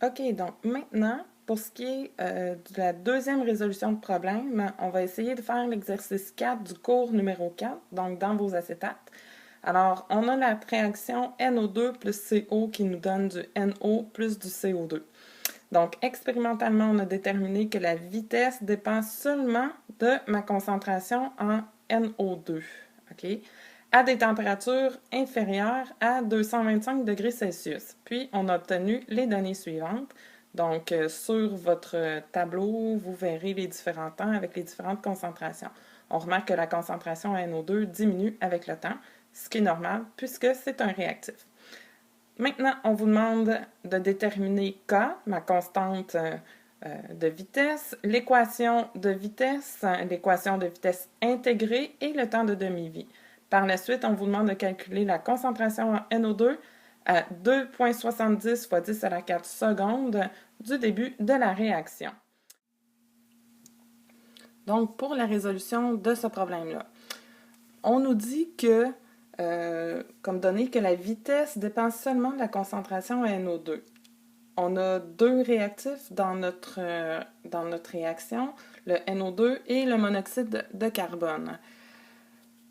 OK, donc maintenant, pour ce qui est de la deuxième résolution de problème, on va essayer de faire l'exercice 4 du cours numéro 4, donc dans vos acétates. Alors, on a la réaction NO2 plus CO qui nous donne du NO plus du CO2. Donc, expérimentalement, on a déterminé que la vitesse dépend seulement de ma concentration en NO2. OK? À des températures inférieures à 225 degrés Celsius. Puis, on a obtenu les données suivantes. Donc, sur votre tableau, vous verrez les différents temps avec les différentes concentrations. On remarque que la concentration en NO2 diminue avec le temps, ce qui est normal puisque c'est un réactif. Maintenant, on vous demande de déterminer K, ma constante de vitesse, l'équation de vitesse intégrée et le temps de demi-vie. Par la suite, on vous demande de calculer la concentration en NO2 à 2,70 fois 10 à la 4 secondes du début de la réaction. Donc, pour la résolution de ce problème-là, on nous dit que, comme donné que la vitesse dépend seulement de la concentration en NO2. On a deux réactifs dans notre réaction, le NO2 et le monoxyde de carbone.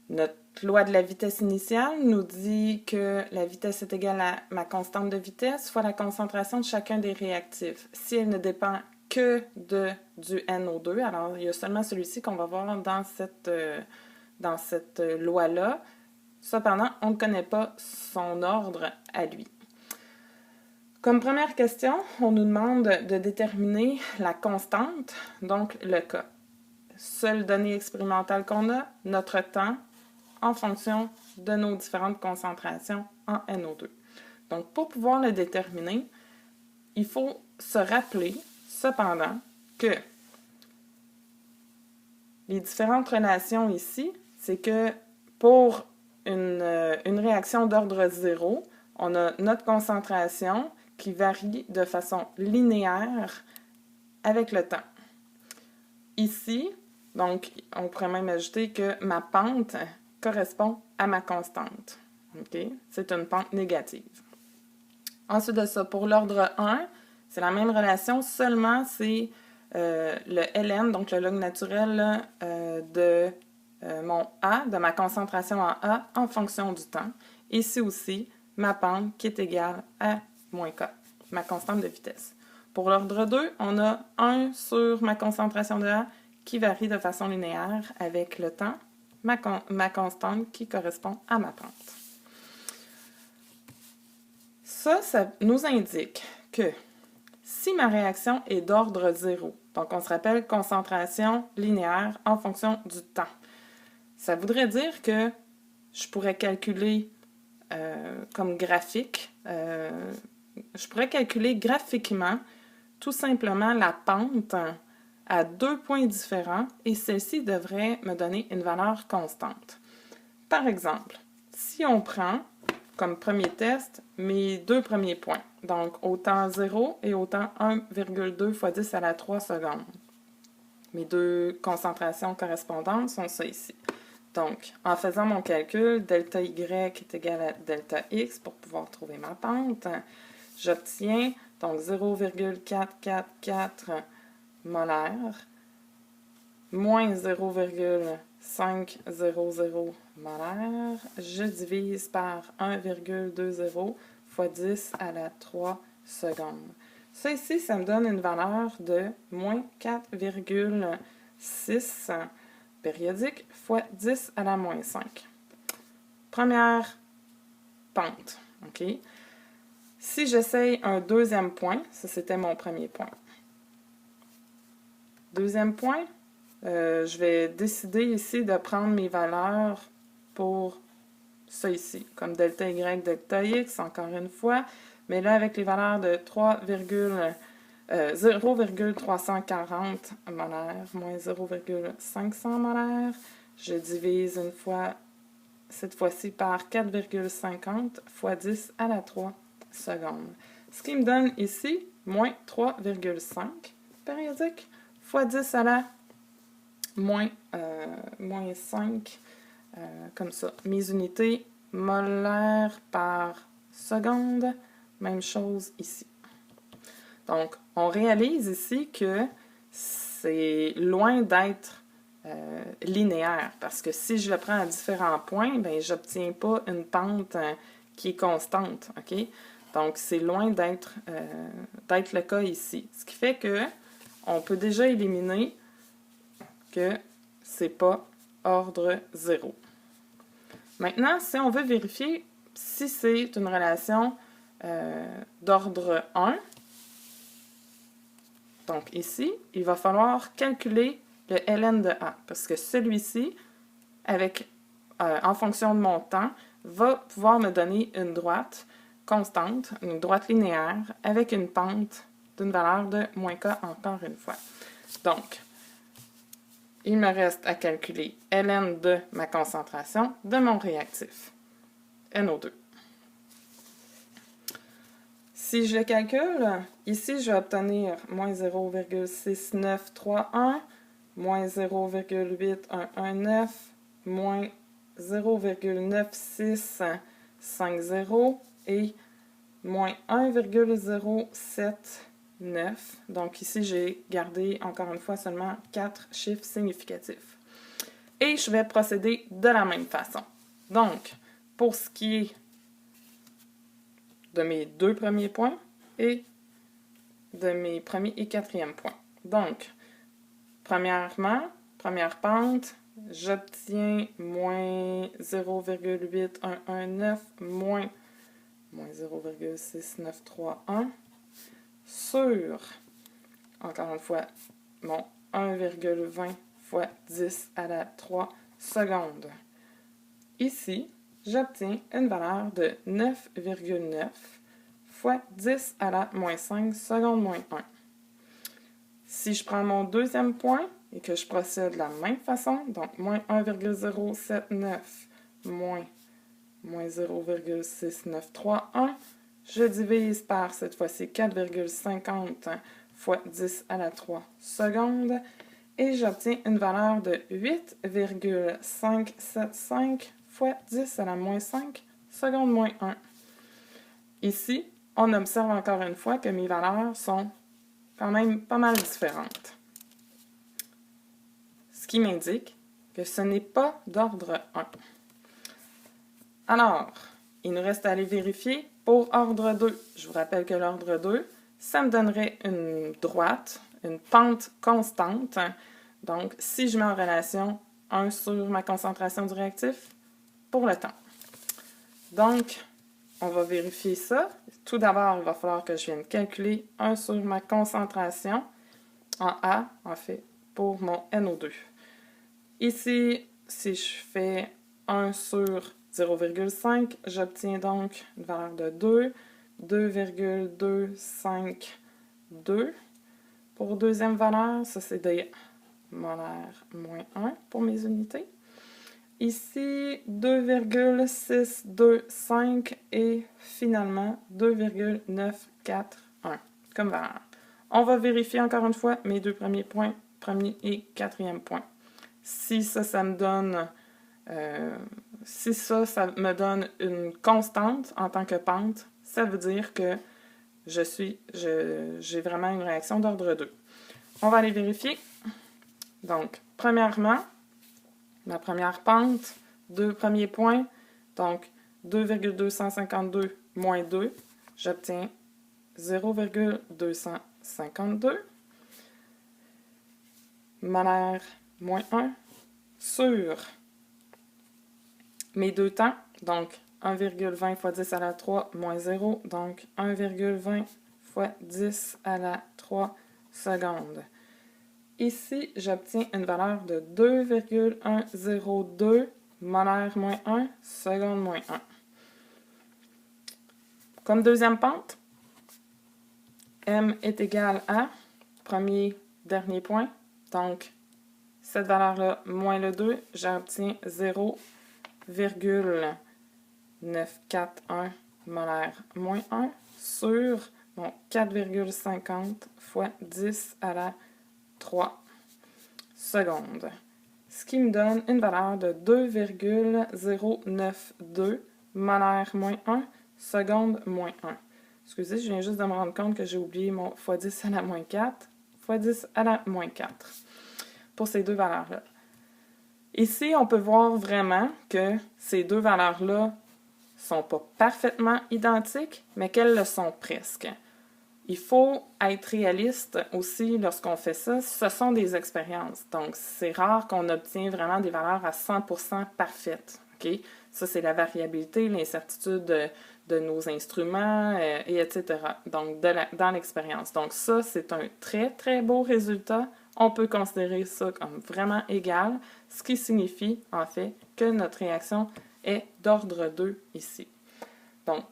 Notre loi de la vitesse initiale nous dit que la vitesse est égale à ma constante de vitesse fois la concentration de chacun des réactifs. Si elle ne dépend que du NO2, alors il y a seulement celui-ci qu'on va voir dans cette loi-là. Cependant, on ne connaît pas son ordre à lui. Comme première question, on nous demande de déterminer la constante, donc le K. Seule donnée expérimentale qu'on a, notre temps, en fonction de nos différentes concentrations en NO2. Donc, pour pouvoir le déterminer, il faut se rappeler, cependant, que les différentes relations ici, c'est que pour une réaction d'ordre 0, on a notre concentration qui varie de façon linéaire avec le temps. Ici, donc, on pourrait même ajouter que ma pente correspond à ma constante. Okay? C'est une pente négative. Ensuite de ça, pour l'ordre 1, c'est la même relation, seulement c'est le ln, donc le log naturel de mon A, de ma concentration en A en fonction du temps. Ici aussi, ma pente qui est égale à moins K, ma constante de vitesse. Pour l'ordre 2, on a 1 sur ma concentration de A qui varie de façon linéaire avec le temps, ma constante qui correspond à ma pente. Ça nous indique que si ma réaction est d'ordre 0, donc on se rappelle concentration linéaire en fonction du temps, ça voudrait dire que je pourrais calculer comme graphique, je pourrais calculer graphiquement tout simplement la pente à deux points différents et celle-ci devrait me donner une valeur constante. Par exemple, si on prend comme premier test mes deux premiers points, donc au temps 0 et au temps 1,2 fois 10 à la 3 secondes. Mes deux concentrations correspondantes sont ça ici. Donc, en faisant mon calcul, delta Y est égal à delta X pour pouvoir trouver ma pente, j'obtiens donc 0,444 molaires moins 0,500 molaires. Je divise par 1,20 fois 10 à la 3 secondes. Ça ici, ça me donne une valeur de moins 4,6 périodique fois 10 à la moins 5. Première pente. OK? Si j'essaye un deuxième point, ça c'était mon premier point. Deuxième point, je vais décider ici de prendre mes valeurs pour ça ici, comme delta Y, delta X, encore une fois, mais là avec les valeurs de 0,340 molaires moins 0,500 molaires, je divise une fois, cette fois-ci par 4,50 fois 10 à la 3 secondes. Ce qui me donne ici moins 3,5 périodique fois 10 à la moins 5, comme ça. Mes unités molaires par seconde, même chose ici. Donc, on réalise ici que c'est loin d'être linéaire, parce que si je le prends à différents points, ben j'obtiens pas une pente qui est constante, OK? Donc, c'est loin d'être le cas ici. Ce qui fait que on peut déjà éliminer que c'est pas ordre 0. Maintenant, si on veut vérifier si c'est une relation d'ordre 1, donc ici, il va falloir calculer le ln de A, parce que celui-ci, en fonction de mon temps, va pouvoir me donner une droite constante, une droite linéaire, avec une pente d'une valeur de moins k encore une fois. Donc, il me reste à calculer ln de ma concentration de mon réactif, NO2. Si je le calcule, ici, je vais obtenir moins 0,6931, moins 0,8119, moins 0,9650 et moins 1,079. Donc ici, j'ai gardé encore une fois seulement 4 chiffres significatifs. Et je vais procéder de la même façon. Donc, pour ce qui est de mes deux premiers points et de mes premiers et quatrièmes points. Donc, premièrement, première pente, j'obtiens moins 0,8119 moins 0,6931 sur, encore une fois, mon 1,20 fois 10 à la 3 secondes. Ici, j'obtiens une valeur de 9,9 fois 10 à la moins 5 secondes moins 1. Si je prends mon deuxième point et que je procède de la même façon, donc moins 1,079 moins 0,6931, je divise par cette fois-ci 4,50 fois 10 à la 3 secondes et j'obtiens une valeur de 8,575 fois 10 à la moins 5 secondes moins 1. Ici, on observe encore une fois que mes valeurs sont quand même pas mal différentes. Ce qui m'indique que ce n'est pas d'ordre 1. Alors, il nous reste à aller vérifier pour ordre 2. Je vous rappelle que l'ordre 2, ça me donnerait une droite, une pente constante. Donc, si je mets en relation 1 sur ma concentration du réactif pour le temps. Donc, on va vérifier ça. Tout d'abord, il va falloir que je vienne calculer 1 sur ma concentration en A, en fait, pour mon NO2. Ici, si je fais 1 sur 0,5, j'obtiens donc une valeur de 2, 2,252. Pour deuxième valeur, ça c'est des molaires moins 1 pour mes unités. Ici, 2,625 et finalement 2,941 comme valeur. On va vérifier encore une fois mes deux premiers points, premier et quatrième point. Si ça me donne une constante en tant que pente, ça veut dire que j'ai vraiment une réaction d'ordre 2. On va aller vérifier. Donc, premièrement, ma première pente, deux premiers points, donc 2,252 moins 2, j'obtiens 0,252. Molaire moins 1 sur mes deux temps, donc 1,20 fois 10 à la 3 moins 0, donc 1,20 fois 10 à la 3 secondes. Ici, j'obtiens une valeur de 2,102 molaire moins 1, seconde moins 1. Comme deuxième pente, M est égal à premier, dernier point. Donc, cette valeur-là, moins le 2, j'obtiens 0,941 molaire moins 1 sur mon 4,50 fois 10 à la 3 secondes. Ce qui me donne une valeur de 2,092 molaire moins 1, seconde moins 1. Excusez, je viens juste de me rendre compte que j'ai oublié mon x10 à la moins 4, x10 à la moins 4 pour ces deux valeurs-là. Ici, on peut voir vraiment que ces deux valeurs-là sont pas parfaitement identiques, mais qu'elles le sont presque. Il faut être réaliste aussi lorsqu'on fait ça. Ce sont des expériences. Donc, c'est rare qu'on obtient vraiment des valeurs à 100% parfaites. Okay? Ça, c'est la variabilité, l'incertitude de nos instruments, et etc. Donc, dans l'expérience. Donc, ça, c'est un très, très beau résultat. On peut considérer ça comme vraiment égal, ce qui signifie, en fait, que notre réaction est d'ordre 2 ici. Donc,